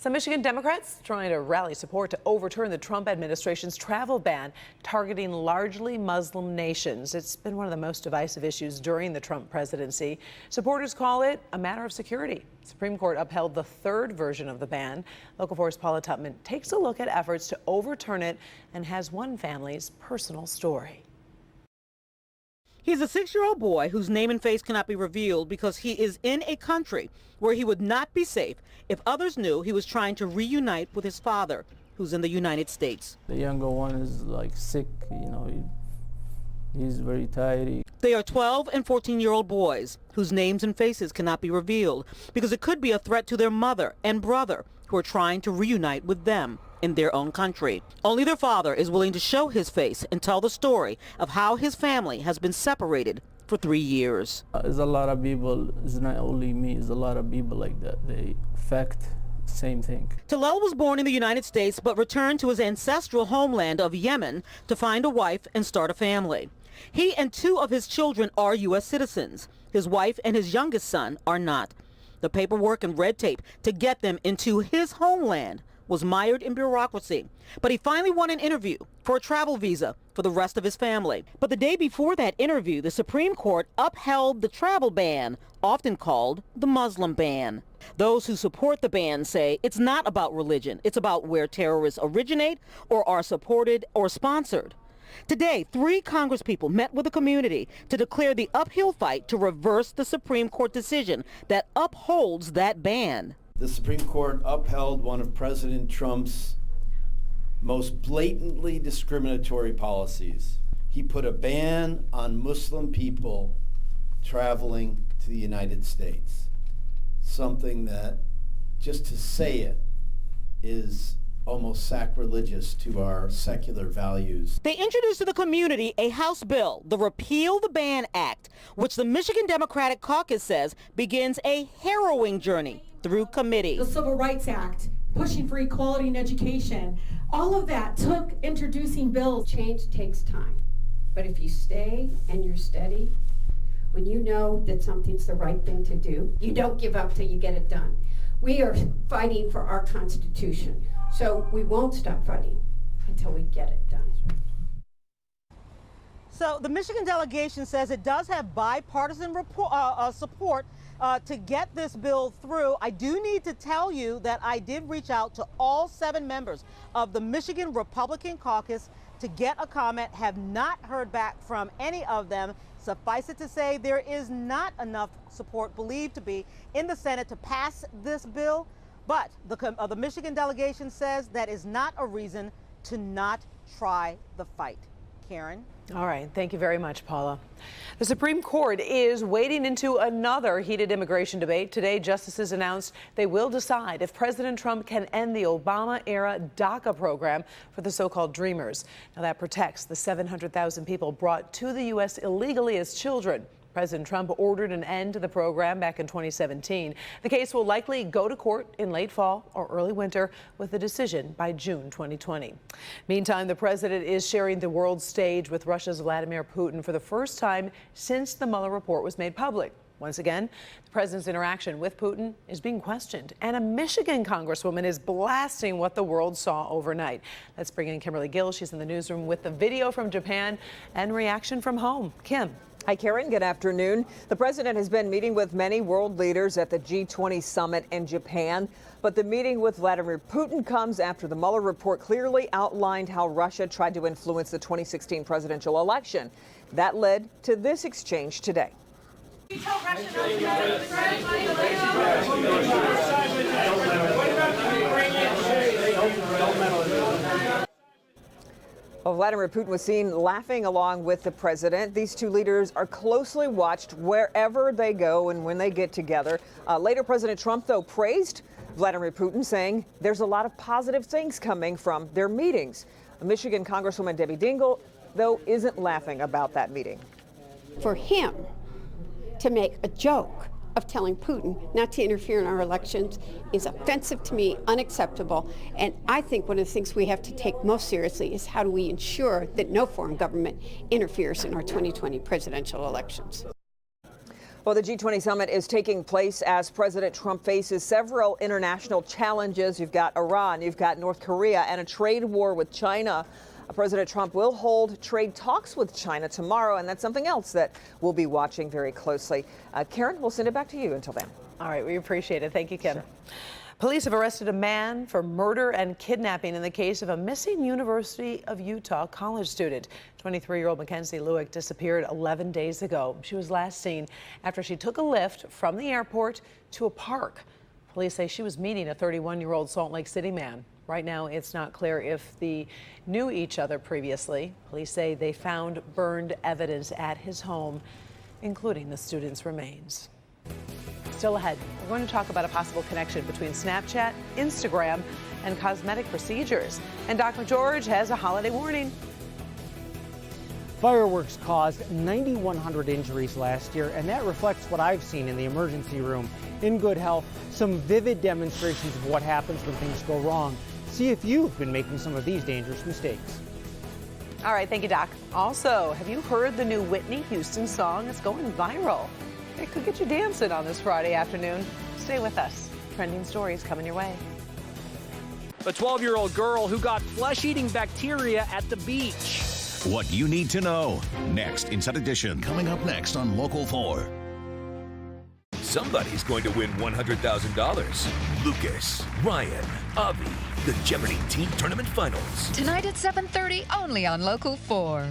Some Michigan Democrats trying to rally support to overturn the Trump administration's travel ban targeting largely Muslim nations. It's been one of the most divisive issues during the Trump presidency. Supporters call it a matter of security. The Supreme Court upheld the third version of the ban. Local 4's Paula Tutman takes a look at efforts to overturn it and has one family's personal story. He's a 6-year-old boy whose name and face cannot be revealed because he is in a country where he would not be safe if others knew he was trying to reunite with his father, who's in the United States. The younger one is like sick, he's very tired. They are 12 and 14-year-old boys whose names and faces cannot be revealed because it could be a threat to their mother and brother who are trying to reunite with them in their own country. Only their father is willing to show his face and tell the story of how his family has been separated for 3 years. There's a lot of people, it's not only me, there's a lot of people like that. They affect the same thing. Talal was born in the United States but returned to his ancestral homeland of Yemen to find a wife and start a family. He and 2 of his children are U.S. citizens. His wife and his youngest son are not. The paperwork and red tape to get them into his homeland was mired in bureaucracy, but he finally won an interview for a travel visa for the rest of his family. But the day before that interview, the Supreme Court upheld the travel ban, often called the Muslim ban. Those who support the ban say it's not about religion, it's about where terrorists originate or are supported or sponsored. Today, 3 congresspeople met with the community to declare the uphill fight to reverse the Supreme Court decision that upholds that ban. The Supreme Court upheld one of President Trump's most blatantly discriminatory policies. He put a ban on Muslim people traveling to the United States. Something that, just to say it, is almost sacrilegious to our secular values. They introduced to the community a House bill, the Repeal the Ban Act, which the Michigan Democratic Caucus says begins a harrowing journey through committee. The Civil Rights Act, pushing for equality in education, all of that took introducing bills. Change takes time, but if you stay and you're steady, when you know that something's the right thing to do, you don't give up till you get it done. We are fighting for our Constitution, so we won't stop fighting until we get it done. So the Michigan delegation says it does have bipartisan support to get this bill through. I do need to tell you that I did reach out to all 7 members of the Michigan Republican Caucus to get a comment, have not heard back from any of them. Suffice it to say, there is not enough support believed to be in the Senate to pass this bill, but the Michigan delegation says that is not a reason to not try the fight. Karen? All right. Thank you very much, Paula. The Supreme Court is wading into another heated immigration debate. Today, justices announced they will decide if President Trump can end the Obama-era DACA program for the so-called Dreamers. Now, that protects the 700,000 people brought to the U.S. illegally as children. President Trump ordered an end to the program back in 2017. The case will likely go to court in late fall or early winter with a decision by June 2020. Meantime, the president is sharing the world stage with Russia's Vladimir Putin for the first time since the Mueller report was made public. Once again, the president's interaction with Putin is being questioned, and a Michigan congresswoman is blasting what the world saw overnight. Let's bring in Kimberly Gill. She's in the newsroom with the video from Japan and reaction from home. Kim. Hi, Karen. Good afternoon. The president has been meeting with many world leaders at the G20 summit in Japan, but the meeting with Vladimir Putin comes after the Mueller report clearly outlined how Russia tried to influence the 2016 presidential election. That led to this exchange today. Well, Vladimir Putin was seen laughing along with the president. These 2 leaders are closely watched wherever they go and when they get together. Later, President Trump, though, praised Vladimir Putin, saying there's a lot of positive things coming from their meetings. Michigan Congresswoman Debbie Dingell, though, isn't laughing about that meeting. For him to make a joke of telling Putin not to interfere in our elections is offensive to me, unacceptable. And I think one of the things we have to take most seriously is how do we ensure that no foreign government interferes in our 2020 presidential elections. Well, the G20 summit is taking place as President Trump faces several international challenges. You've got Iran, you've got North Korea, and a trade war with China. President Trump will hold trade talks with China tomorrow, and that's something else that we'll be watching very closely. Karen, we'll send it back to you until then. All right, we appreciate it. Thank you, Ken. Sure. Police have arrested a man for murder and kidnapping in the case of a missing University of Utah college student. 23-year-old Mackenzie Lewick disappeared 11 days ago. She was last seen after she took a lift from the airport to a park. Police say she was meeting a 31-year-old Salt Lake City man. Right now, it's not clear if they knew each other previously. Police say they found burned evidence at his home, including the student's remains. Still ahead, we're going to talk about a possible connection between Snapchat, Instagram, and cosmetic procedures. And Dr. George has a holiday warning. Fireworks caused 9,100 injuries last year, and that reflects what I've seen in the emergency room. In good health, some vivid demonstrations of what happens when things go wrong. See if you've been making some of these dangerous mistakes. All right, thank you, Doc. Also, have you heard the new Whitney Houston song? It's going viral. It could get you dancing on this Friday afternoon. Stay with us. Trending stories coming your way. A 12-year-old girl who got flesh-eating bacteria at the beach. What you need to know. Next, Inside Edition. Coming up next on Local 4. Somebody's going to win $100,000. Lucas, Ryan, Avi, the Jeopardy Team Tournament Finals. Tonight at 7:30, only on Local 4.